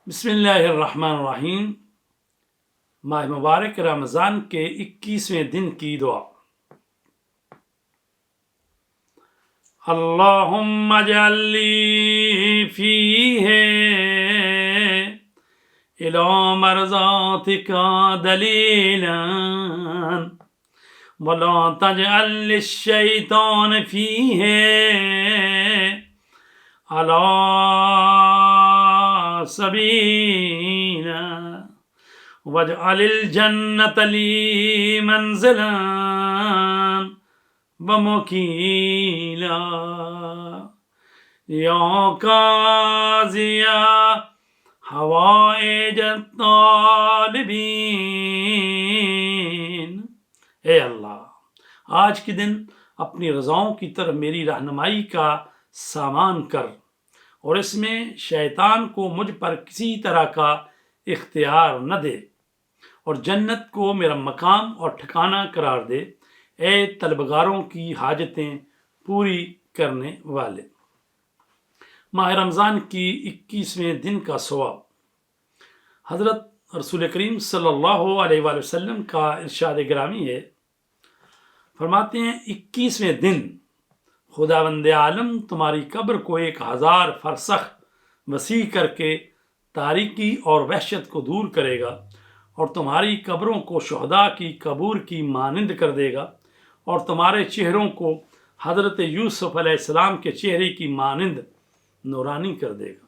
بسم اللہ الرحمن الرحیم۔ ماہ مبارک رمضان کے 21ویں دن کی دعا۔ اللہم اجعل لی فیہ الی مرضاتک دلیلا ولا تجعل للشیطان فیہ علی سبیلا واجعل الجنۃ لی منزلا ومکیلا یا قاضی حوائج الطالبین۔ اے اللہ، آج کے دن اپنی رضاؤں کی طرف میری رہنمائی کا سامان کر اور اس میں شیطان کو مجھ پر کسی طرح کا اختیار نہ دے، اور جنت کو میرا مقام اور ٹھکانہ قرار دے، اے طلبگاروں کی حاجتیں پوری کرنے والے۔ ماہ رمضان کی 21ویں دن کا ثواب۔ حضرت رسول کریم صلی اللہ علیہ وآلہ وسلم کا ارشاد گرامی ہے، فرماتے ہیں 21ویں دن خداوند عالم تمہاری قبر کو 1000 فرسخ وسیع کر کے تاریکی اور وحشت کو دور کرے گا، اور تمہاری قبروں کو شہداء کی قبور کی مانند کر دے گا، اور تمہارے چہروں کو حضرت یوسف علیہ السلام کے چہرے کی مانند نورانی کر دے گا۔